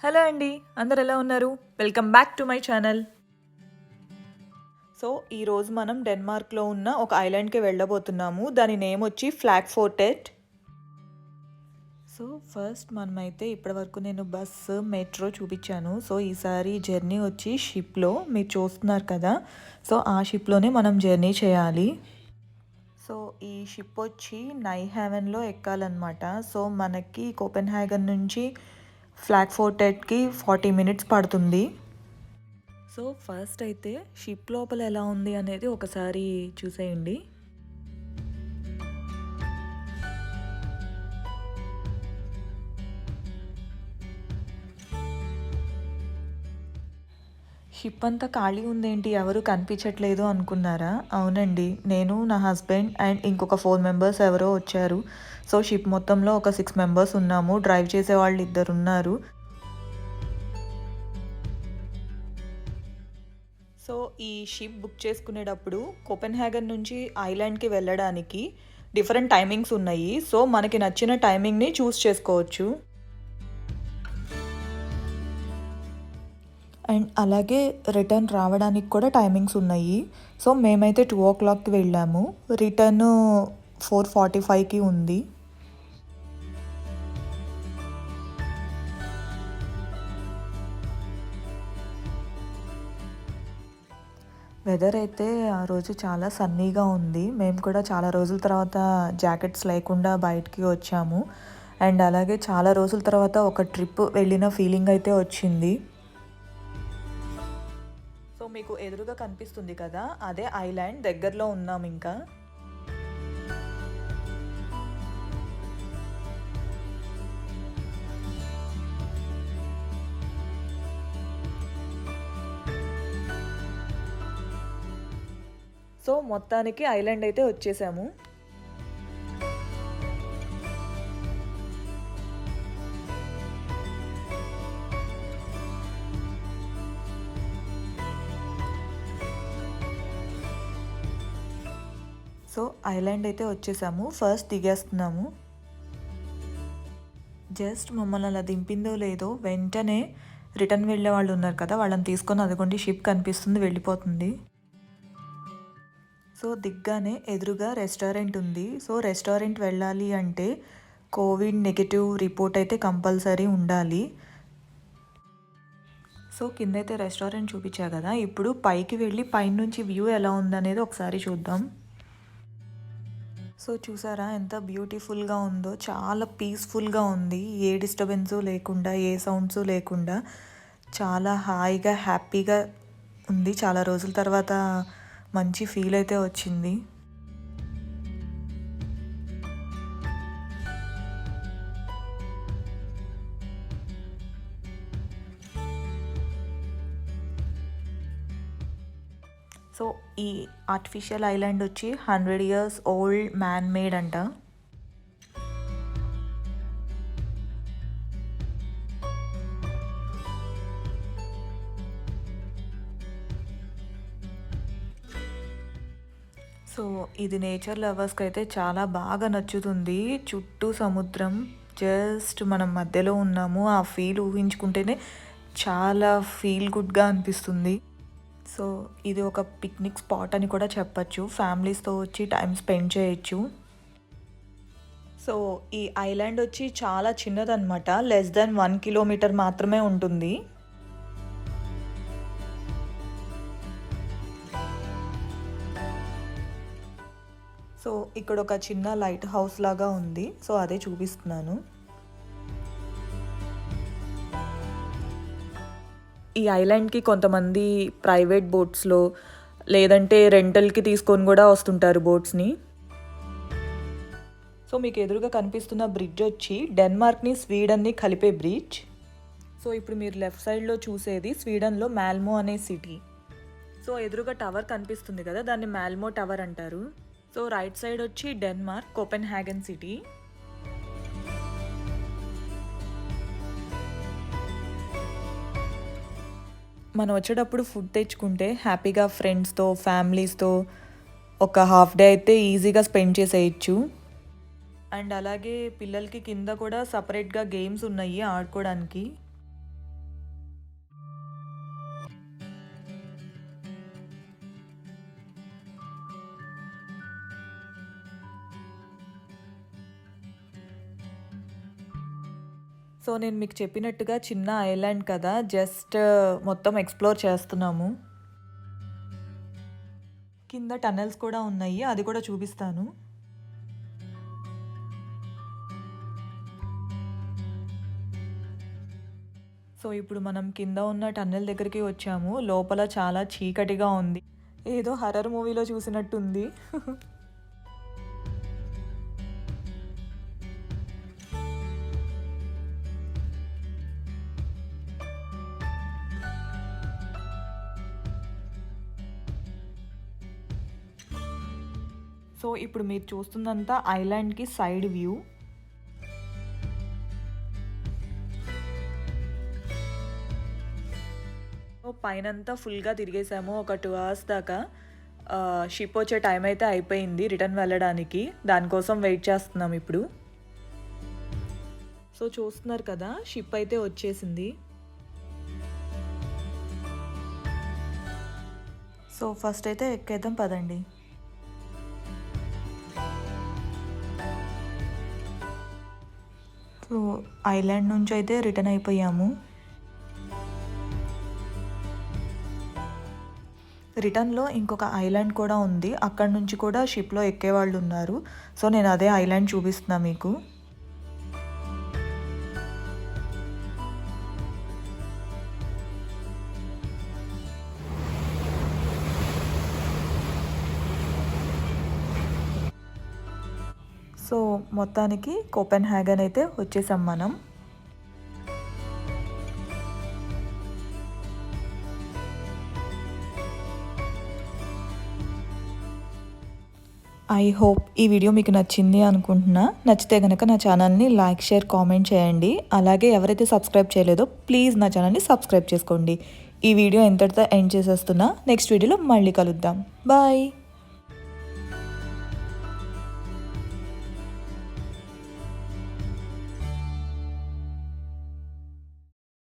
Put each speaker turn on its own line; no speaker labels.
Hello అండి, అందరు ఎలా ఉన్నారు? Welcome back to my channel. So ఈరోజు మనం డెన్మార్క్లో ఉన్న ఒక ఐలాండ్కి వెళ్ళబోతున్నాము. దాని నేమ్ వచ్చి ఫ్లాగ్ఫోర్టెట్. సో ఫస్ట్ మనమైతే ఇప్పటివరకు నేను బస్సు మెట్రో చూపించాను. సో ఈసారి జర్నీ వచ్చి షిప్లో మీరు చూస్తున్నారు కదా. సో ఆ షిప్లోనే మనం జర్నీ చేయాలి. సో ఈ షిప్ వచ్చి నైహావెన్లో ఎక్కాలన్నమాట. సో మనకి కోపెన్హాగన్ నుంచి ఫ్లాగ్ఫోర్టెట్కి 40 మినిట్స్ పడుతుంది. సో ఫస్ట్ అయితే షిప్ లోపల ఎలా ఉంది అనేది ఒకసారి చూసేయండి. షిప్ అంతా ఖాళీ ఉందేంటి, ఎవరు కనిపించట్లేదు అనుకున్నారా? అవునండి, నేను నా హస్బెండ్ అండ్ ఇంకొక 4 మెంబర్స్ ఎవరో వచ్చారు. సో షిప్ మొత్తంలో ఒక 6 మెంబర్స్ ఉన్నాము. డ్రైవ్ చేసే వాళ్ళు 2 ఉన్నారు. సో ఈ షిప్ బుక్ చేసుకునేటప్పుడు కోపెన్హాగన్ నుంచి ఐలాండ్కి వెళ్ళడానికి డిఫరెంట్ టైమింగ్స్ ఉన్నాయి. సో మనకి నచ్చిన టైమింగ్ని చూస్ చేసుకోవచ్చు. అండ్ అలాగే రిటర్న్ రావడానికి కూడా టైమింగ్స్ ఉన్నాయి. సో మేమైతే 2 o'clockకి వెళ్ళాము. రిటర్న్ 4:45కి ఉంది. వెదర్ అయితే ఆ రోజు చాలా సన్నీగా ఉంది. మేము కూడా చాలా రోజుల తర్వాత జాకెట్స్ లేకుండా బయటికి వచ్చాము. అండ్ అలాగే చాలా రోజుల తర్వాత ఒక ట్రిప్ వెళ్ళిన ఫీలింగ్ అయితే వచ్చింది. సో మీకు ఎదురుగా కనిపిస్తుంది కదా, అదే ఐలాండ్. దగ్గరలో ఉన్నాం ఇంకా. సో మొత్తానికి ఐలాండ్ అయితే వచ్చేసాము. సో ఐలాండ్ అయితే వచ్చేసాము. ఫస్ట్ దిగేస్తున్నాము. జస్ట్ మమ్మల్ని అలా దింపిందో లేదో వెంటనే రిటర్న్ వెళ్ళే వాళ్ళు ఉన్నారు కదా, వాళ్ళని తీసుకొని అదిగోండి షిప్ కనిపిస్తుంది, వెళ్ళిపోతుంది. సో దిగ్గానే ఎదురుగా రెస్టారెంట్ ఉంది. సో రెస్టారెంట్ వెళ్ళాలి అంటే కోవిడ్ నెగిటివ్ రిపోర్ట్ అయితే కంపల్సరీ ఉండాలి. సో కిందైతే రెస్టారెంట్ చూపించా కదా, ఇప్పుడు పైకి వెళ్ళి పైనుంచి వ్యూ ఎలా ఉందనేది ఒకసారి చూద్దాం. సో చూసారా ఎంత బ్యూటిఫుల్గా ఉందో, చాలా పీస్ఫుల్గా ఉంది. ఏ డిస్టర్బెన్సు లేకుండా, ఏ సౌండ్స్ లేకుండా చాలా హాయిగా హ్యాపీగా ఉంది. చాలా రోజుల తర్వాత మంచి ఫీల్ అయితే వచ్చింది. సో ఈ ఆర్టిఫిషియల్ ఐలాండ్ వచ్చి 100 years ఓల్డ్ మ్యాన్ మేడ్ అంట. సో ఇది నేచర్ లవర్స్కి అయితే చాలా బాగా నచ్చుతుంది. చుట్టూ సముద్రం, జస్ట్ మనం మధ్యలో ఉన్నాము. ఆ ఫీల్ ఊహించుకుంటేనే చాలా ఫీల్ గుడ్గా అనిపిస్తుంది. సో ఇది ఒక పిక్నిక్ స్పాట్ అని కూడా చెప్పచ్చు. ఫ్యామిలీస్తో వచ్చి టైం స్పెండ్ చేయొచ్చు. సో ఈ ఐలాండ్ వచ్చి చాలా చిన్నదన్నమాట. లెస్ దెన్ 1 kilometer మాత్రమే ఉంటుంది. సో ఇక్కడ ఒక చిన్న లైట్ హౌస్ లాగా ఉంది. సో అదే చూపిస్తున్నాను. ఈ ఐలాండ్కి కొంతమంది ప్రైవేట్ బోట్స్లో లేదంటే రెంటల్కి తీసుకొని కూడా వస్తుంటారు బోట్స్ని. సో మీకు ఎదురుగా కనిపిస్తున్న బ్రిడ్జ్ వచ్చి డెన్మార్క్ని స్వీడన్ని కలిపే బ్రిడ్జ్. సో ఇప్పుడు మీరు లెఫ్ట్ సైడ్లో చూసేది స్వీడన్లో మాల్మో అనే సిటీ. సో ఎదురుగా టవర్ కనిపిస్తుంది కదా, దాన్ని మాల్మో టవర్ అంటారు. సో రైట్ సైడ్ వచ్చి డెన్మార్క్ కోపెన్హాగన్ సిటీ. మనం వచ్చేటప్పుడు ఫుడ్ తెచ్చుకుంటే హ్యాపీగా ఫ్రెండ్స్తో ఫ్యామిలీస్తో ఒక హాఫ్ డే అయితే ఈజీగా స్పెండ్ చేసేయచ్చు. అండ్ అలాగే పిల్లలకి కింద కూడా సపరేట్గా గేమ్స్ ఉన్నాయి ఆడుకోవడానికి. సో నేను మీకు చెప్పినట్టుగా చిన్న ఐలాండ్ కదా, జస్ట్ మొత్తం ఎక్స్ప్లోర్ చేస్తున్నాము. కింద టన్నెల్స్ కూడా ఉన్నాయి, అది కూడా చూపిస్తాను. సో ఇప్పుడు మనం కింద ఉన్న టన్నెల్ దగ్గరికి వచ్చాము. లోపల చాలా చీకటిగా ఉంది, ఏదో హర్రర్ మూవీలో చూసినట్టుంది. సో ఇప్పుడు మీరు చూస్తుందంతా ఐలాండ్కి సైడ్ వ్యూ. పైనంతా ఫుల్గా తిరిగేసాము, ఒక 2 hours దాకా. షిప్ వచ్చే టైం అయితే అయిపోయింది రిటర్న్ వెళ్ళడానికి, దానికోసం వెయిట్ చేస్తున్నాం ఇప్పుడు. సో చూస్తున్నారు కదా, షిప్ అయితే వచ్చేసింది. సో ఫస్ట్ అయితే ఎక్కేద్దాం పదండి. సో ఐలాండ్ నుంచి అయితే రిటర్న్ అయిపోయాము. రిటర్న్లో ఇంకొక ఐలాండ్ కూడా ఉంది, అక్కడ నుంచి కూడా షిప్లో ఎక్కేవాళ్ళు ఉన్నారు. సో నేను అదే ఐలాండ్ చూపిస్తున్నా మీకు. సో మొత్తానికి కోపెన్హాగన్ అయితే వచ్చేసాం మనం. ఐ హోప్ ఈ వీడియో మీకు నచ్చింది అనుకుంటున్నా. నచ్చితే కనుక నా ఛానల్ని లైక్, షేర్, కామెంట్ చేయండి. అలాగే ఎవరైతే సబ్స్క్రైబ్ చేయలేదో ప్లీజ్ నా ఛానల్ని సబ్స్క్రైబ్ చేసుకోండి. ఈ వీడియో ఎంతటితో ఎండ్ చేసేస్తున్నా. నెక్స్ట్ వీడియోలో మళ్ళీ కలుద్దాం. బాయ్.